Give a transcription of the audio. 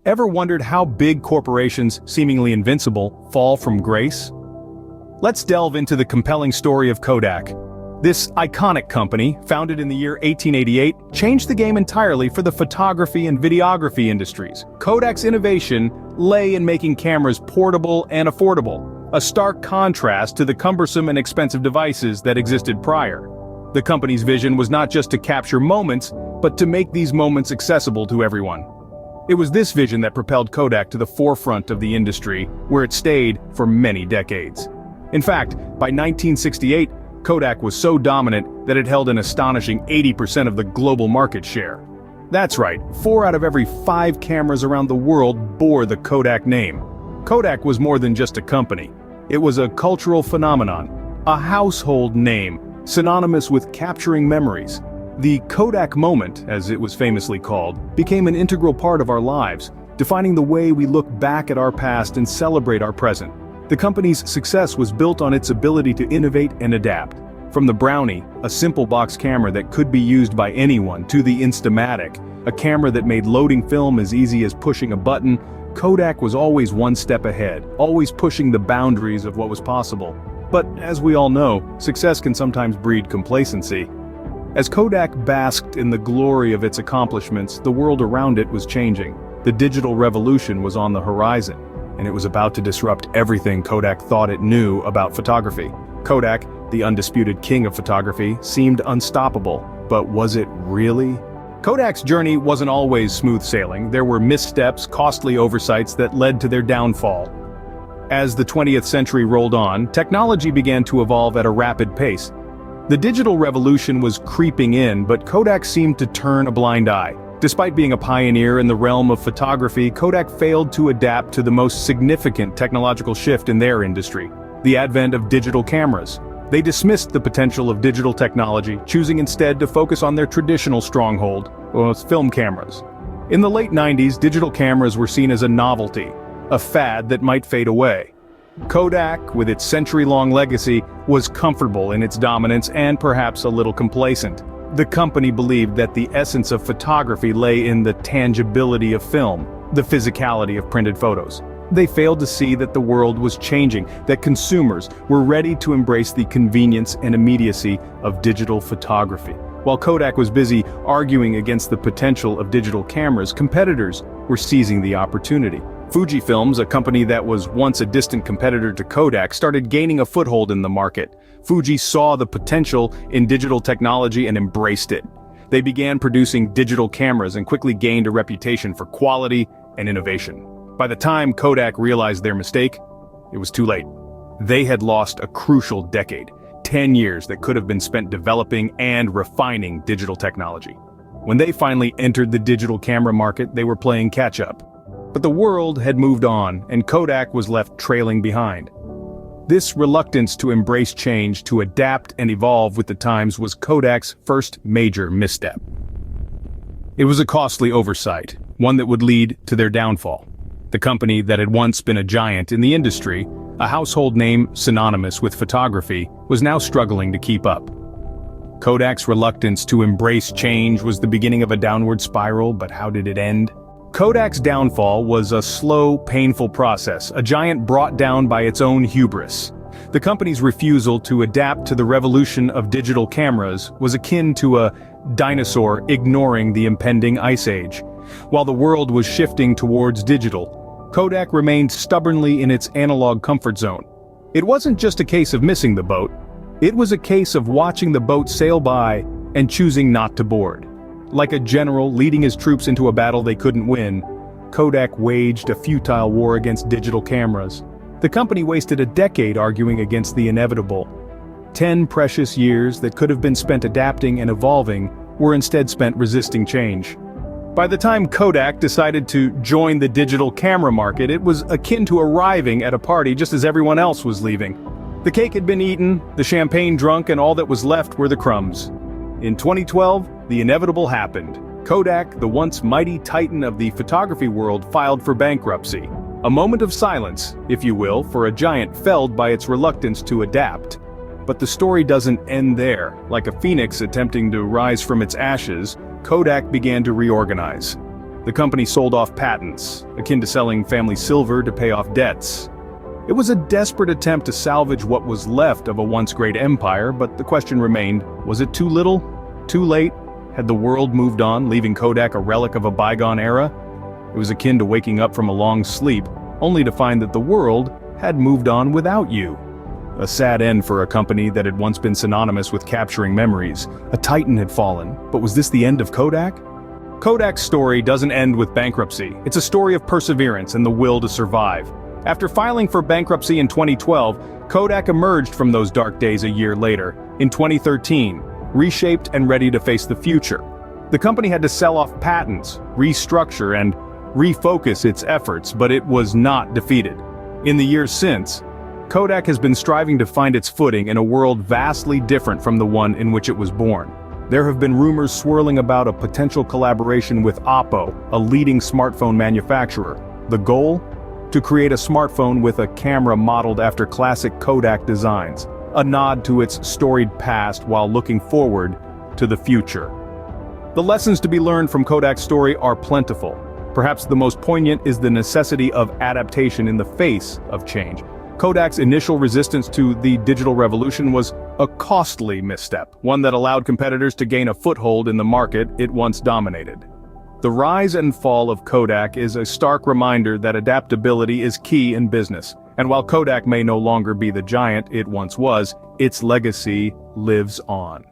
Ever wondered how big corporations, seemingly invincible, fall from grace? Let's delve into the compelling story of Kodak. This iconic company, founded in the year 1888, changed the game entirely for the photography and videography industries. Kodak's innovation lay in making cameras portable and affordable, a stark contrast to the cumbersome and expensive devices that existed prior. The company's vision was not just to capture moments, but to make these moments accessible to everyone. It was this vision that propelled Kodak to the forefront of the industry, where it stayed for many decades. In fact, by 1968, Kodak was so dominant that it held an astonishing 80% of the global market share. That's right, 4 out of every 5 cameras around the world bore the Kodak name. Kodak was more than just a company. It was a cultural phenomenon, a household name, synonymous with capturing memories. The Kodak moment, as it was famously called, became an integral part of our lives, defining the way we look back at our past and celebrate our present. The company's success was built on its ability to innovate and adapt. From the Brownie, a simple box camera that could be used by anyone, to the Instamatic, a camera that made loading film as easy as pushing a button, Kodak was always one step ahead, always pushing the boundaries of what was possible. But as we all know, success can sometimes breed complacency. As Kodak basked in the glory of its accomplishments, the world around it was changing. The digital revolution was on the horizon, and it was about to disrupt everything Kodak thought it knew about photography. Kodak, the undisputed king of photography, seemed unstoppable, but was it really? Kodak's journey wasn't always smooth sailing. There were missteps, costly oversights that led to their downfall. As the 20th century rolled on, technology began to evolve at a rapid pace. The digital revolution was creeping in, but Kodak seemed to turn a blind eye. Despite being a pioneer in the realm of photography, Kodak failed to adapt to the most significant technological shift in their industry, the advent of digital cameras. They dismissed the potential of digital technology, choosing instead to focus on their traditional stronghold, film cameras. In the late 90s, digital cameras were seen as a novelty, a fad that might fade away. Kodak, with its century-long legacy, was comfortable in its dominance and perhaps a little complacent. The company believed that the essence of photography lay in the tangibility of film, the physicality of printed photos. They failed to see that the world was changing, that consumers were ready to embrace the convenience and immediacy of digital photography. While Kodak was busy arguing against the potential of digital cameras, competitors were seizing the opportunity. Fujifilm, a company that was once a distant competitor to Kodak, started gaining a foothold in the market. Fuji saw the potential in digital technology and embraced it. They began producing digital cameras and quickly gained a reputation for quality and innovation. By the time Kodak realized their mistake, it was too late. They had lost a crucial decade, 10 years that could have been spent developing and refining digital technology. When they finally entered the digital camera market, they were playing catch-up. But the world had moved on, and Kodak was left trailing behind. This reluctance to embrace change, to adapt and evolve with the times, was Kodak's first major misstep. It was a costly oversight, one that would lead to their downfall. The company that had once been a giant in the industry, a household name synonymous with photography, was now struggling to keep up. Kodak's reluctance to embrace change was the beginning of a downward spiral, but how did it end? Kodak's downfall was a slow, painful process, a giant brought down by its own hubris. The company's refusal to adapt to the revolution of digital cameras was akin to a dinosaur ignoring the impending ice age. While the world was shifting towards digital, Kodak remained stubbornly in its analog comfort zone. It wasn't just a case of missing the boat, it was a case of watching the boat sail by and choosing not to board. Like a general leading his troops into a battle they couldn't win, Kodak waged a futile war against digital cameras. The company wasted a decade arguing against the inevitable. 10 precious years that could have been spent adapting and evolving were instead spent resisting change. By the time Kodak decided to join the digital camera market, it was akin to arriving at a party just as everyone else was leaving. The cake had been eaten, the champagne drunk, and all that was left were the crumbs. In 2012, the inevitable happened. Kodak, the once mighty titan of the photography world, filed for bankruptcy. A moment of silence, if you will, for a giant felled by its reluctance to adapt. But the story doesn't end there. Like a phoenix attempting to rise from its ashes, Kodak began to reorganize. The company sold off patents, akin to selling family silver to pay off debts. It was a desperate attempt to salvage what was left of a once great empire, but the question remained, was it too little? Too late? Had the world moved on, leaving Kodak a relic of a bygone era? It was akin to waking up from a long sleep, only to find that the world had moved on without you. A sad end for a company that had once been synonymous with capturing memories. A titan had fallen, but was this the end of Kodak? Kodak's story doesn't end with bankruptcy. It's a story of perseverance and the will to survive. After filing for bankruptcy in 2012, Kodak emerged from those dark days a year later, in 2013, reshaped and ready to face the future. The company had to sell off patents, restructure, and refocus its efforts, but it was not defeated. In the years since, Kodak has been striving to find its footing in a world vastly different from the one in which it was born. There have been rumors swirling about a potential collaboration with Oppo, a leading smartphone manufacturer. The goal? To create a smartphone with a camera modeled after classic Kodak designs, a nod to its storied past while looking forward to the future. The lessons to be learned from Kodak's story are plentiful. Perhaps the most poignant is the necessity of adaptation in the face of change. Kodak's initial resistance to the digital revolution was a costly misstep, one that allowed competitors to gain a foothold in the market it once dominated. The rise and fall of Kodak is a stark reminder that adaptability is key in business, and while Kodak may no longer be the giant it once was, its legacy lives on.